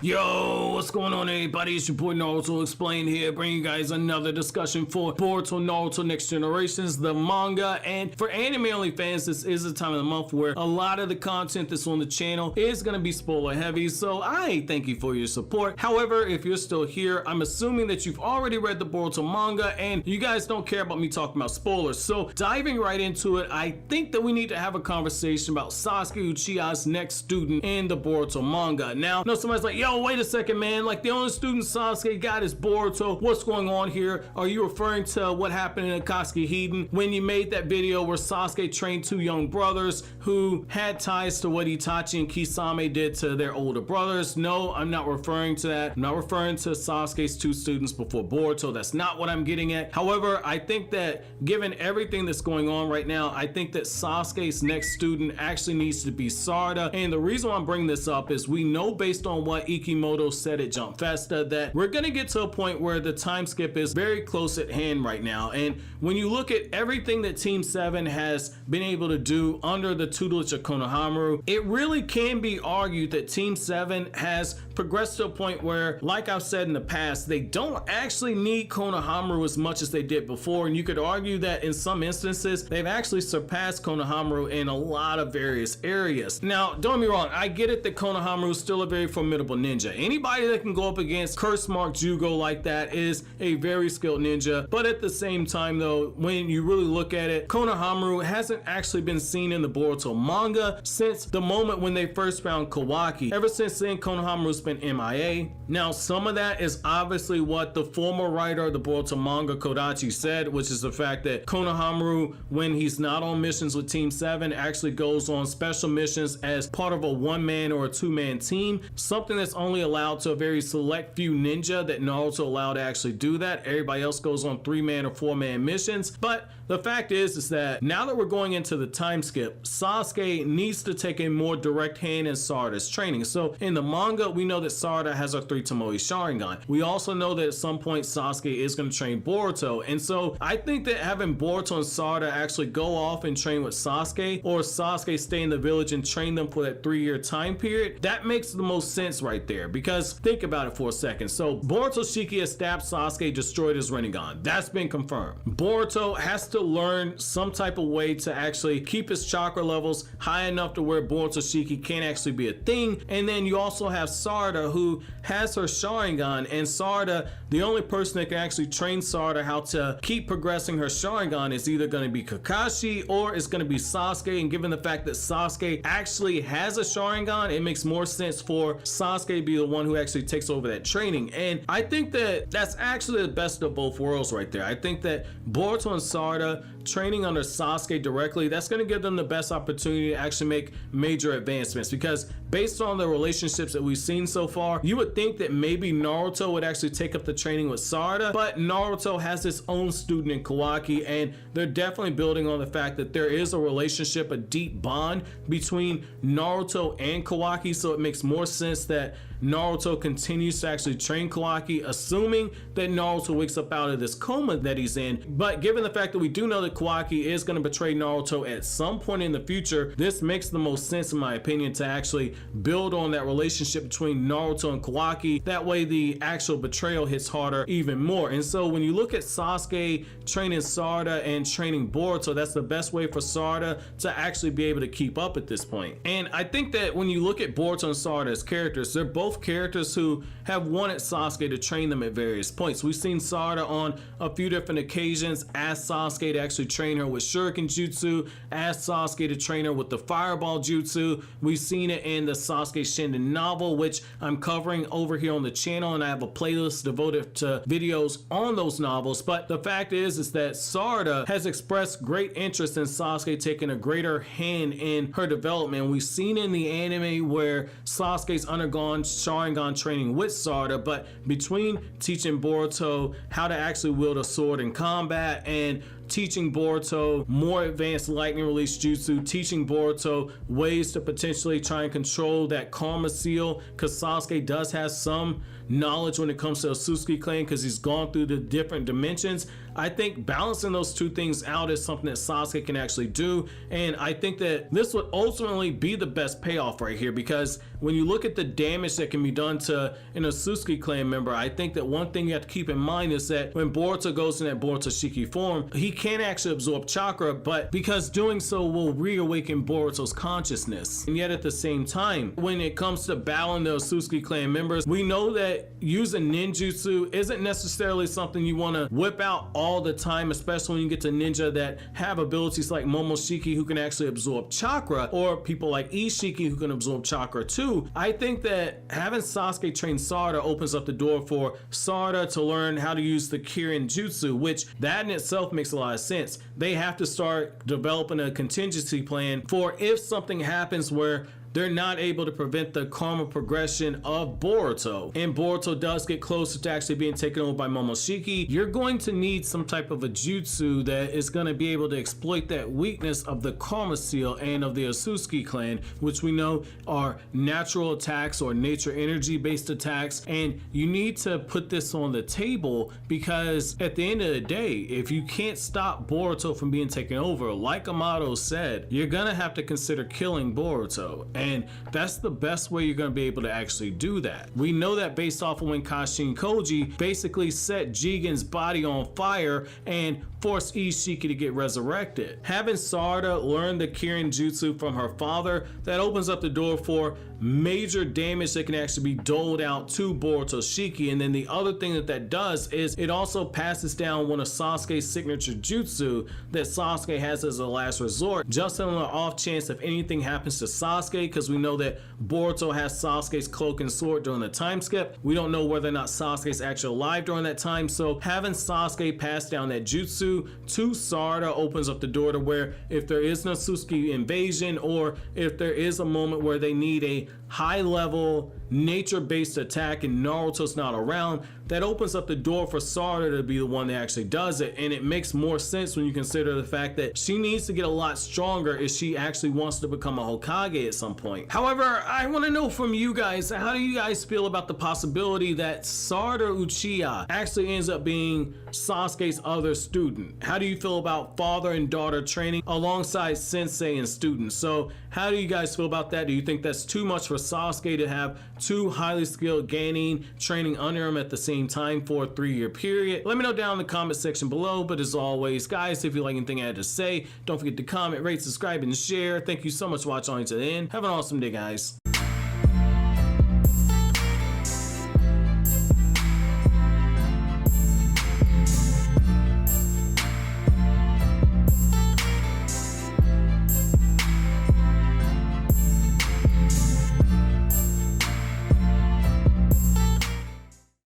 Yo, what's going on everybody? It's your boy Naruto Explained here, bringing you guys another discussion for Boruto Naruto Next Generations, the manga. And for anime only fans, this is the time of the month where a lot of the content that's on the channel is going to be spoiler heavy, so I thank you for your support. However, if you're still here, I'm assuming that you've already read the Boruto manga and you guys don't care about me talking about spoilers. So diving right into it, I think that we need to have a conversation about Sasuke Uchiha's next student in the Boruto manga. Now, somebody's like, yo, wait a second, man, like the only student Sasuke got is Boruto. What's going on here? Are you referring to what happened in Akatsuki Hiden when you made that video where Sasuke trained two young brothers who had ties to what Itachi and Kisame did to their older brothers? No, I'm not referring to that. I'm not referring to Sasuke's two students before Boruto. That's not what I'm getting at. However, I think that given everything that's going on right now, I think that Sasuke's next student actually needs to be Sarada. And the reason why I'm bringing this up is we know based on what Ikimoto said at Jump Festa that we're going to get to a point where the time skip is very close at hand right now. And when you look at everything that Team 7 has been able to do under the tutelage of Konohamaru, it really can be argued that Team 7 has progressed to a point where, like I've said in the past, they don't actually need Konohamaru as much as they did before. And you could argue that in some instances, they've actually surpassed Konohamaru in a lot of various areas. Now, don't get me wrong, I get it that Konohamaru is still a very formidable ninja. Anybody that can go up against Curse Mark Jugo like that is a very skilled ninja. But at the same time though, when you really look at it, Konohamaru hasn't actually been seen in the Boruto manga since the moment when they first found Kawaki. Ever since then, Konohamaru's been MIA. Now, some of that is obviously what the former writer of the Boruto manga, Kodachi, said, which is the fact that Konohamaru, when he's not on missions with Team 7, actually goes on special missions as part of a one-man or a two-man team, something that's only allowed to a very select few ninja that Naruto allowed to actually do that. Everybody else goes on three-man or four-man missions. But the fact is that now that we're going into the time skip, Sasuke needs to take a more direct hand in Sarada's training. So in the manga, we know that Sarada has a 3 Tomoe Sharingan. We also know that at some point Sasuke is going to train Boruto. And so I think that having Boruto and Sarada actually go off and train with Sasuke, or Sasuke stay in the village and train them for that 3-year time period, that makes the most sense right there. Because think about it for a second. So Boruto Shiki has stabbed Sasuke, destroyed his Rinnegan. That's been confirmed. Boruto has to learn some type of way to actually keep his chakra levels high enough to where Boruto Shiki can't actually be a thing. And then you also have Sarada, who has her Sharingan, and Sarada, the only person that can actually train Sarada how to keep progressing her Sharingan is either going to be Kakashi or it's going to be Sasuke. And given the fact that Sasuke actually has a Sharingan, it makes more sense for Sasuke to be the one who actually takes over that training. And I think that that's actually the best of both worlds right there. I think that Boruto and Sarada training under Sasuke directly, that's going to give them the best opportunity to actually make major advancements, because based on the relationships that we've seen so far, you would think that maybe Naruto would actually take up the training with Sarada, but Naruto has his own student in Kawaki, and they're definitely building on the fact that there is a relationship, a deep bond between Naruto and Kawaki. So it makes more sense that Naruto continues to actually train Kawaki, assuming that Naruto wakes up out of this coma that he's in. But given the fact that we do know that Kawaki is going to betray Naruto at some point in the future, this makes the most sense in my opinion to actually build on that relationship between Naruto and Kawaki. That way the actual betrayal hits harder even more. And so when you look at Sasuke training Sarada and training Boruto, that's the best way for Sarada to actually be able to keep up at this point. And I think that when you look at Boruto and Sarada as characters, they're both characters who have wanted Sasuke to train them at various points. We've seen Sarada on a few different occasions ask Sasuke to actually train her with Shuriken Jutsu, ask Sasuke to train her with the Fireball Jutsu. We've seen it in the Sasuke Shinden novel, which I'm covering over here on the channel, and I have a playlist devoted to videos on those novels. But the fact is that Sarada has expressed great interest in Sasuke taking a greater hand in her development. We've seen in the anime where Sasuke's undergone Sharingan training with Sarada, but between teaching Boruto how to actually wield a sword in combat and teaching Boruto more advanced lightning release jutsu, teaching Boruto ways to potentially try and control that karma seal, because Sasuke does have some knowledge when it comes to the Sasuke clan because he's gone through the different dimensions. I think balancing those two things out is something that Sasuke can actually do, and I think that this would ultimately be the best payoff right here, because when you look at the damage that can be done to an Sasuke clan member, I think that one thing you have to keep in mind is that when Boruto goes in that Borutoshiki form, he can actually absorb chakra, but because doing so will reawaken Boruto's consciousness. And yet at the same time, when it comes to battling the Sasuke clan members, we know that using ninjutsu isn't necessarily something you want to whip out all the time, especially when you get to ninja that have abilities like Momoshiki who can actually absorb chakra, or people like Isshiki who can absorb chakra too. I think that having Sasuke train Sarada opens up the door for Sarada to learn how to use the Kirin Jutsu, which that in itself makes a lot of sense. They have to start developing a contingency plan for if something happens where they're not able to prevent the karma progression of Boruto, and Boruto does get closer to actually being taken over by Momoshiki. You're going to need some type of a jutsu that is going to be able to exploit that weakness of the karma seal and of the Otsutsuki clan, which we know are natural attacks or nature energy based attacks. And you need to put this on the table, because at the end of the day, if you can't stop Boruto from being taken over, like Amato said, you're gonna have to consider killing Boruto. And that's the best way you're going to be able to actually do that. We know that based off of when Kashin Koji basically set Jigen's body on fire and forced Isshiki to get resurrected. Having Sarada learn the Kirin Jutsu from her father, that opens up the door for major damage that can actually be doled out to Borutoshiki. And then the other thing that that does is it also passes down one of Sasuke's signature jutsu that Sasuke has as a last resort, just on the off chance if anything happens to Sasuke, because we know that Boruto has Sasuke's cloak and sword during the time skip. We don't know whether or not Sasuke's actually alive during that time, so having Sasuke pass down that jutsu to Sarada opens up the door to where if there is no Sasuke invasion, or if there is a moment where they need a high level nature-based attack and Naruto's not around, that opens up the door for Sarada to be the one that actually does it. And it makes more sense when you consider the fact that she needs to get a lot stronger if she actually wants to become a Hokage at some point. However, I want to know from you guys, how do you guys feel about the possibility that Sarada Uchiha actually ends up being Sasuke's other student? How do you feel about father and daughter training alongside sensei and student? So how do you guys feel about that? Do you think that's too much for Sasuke to have two highly skilled Genin training under him at the same time for a 3-year period? Let me know down in the comment section below. But as always, guys, if you like anything I had to say, don't forget to comment, rate, subscribe, and share. Thank you so much for watching all the way to the end. Have an awesome day, guys.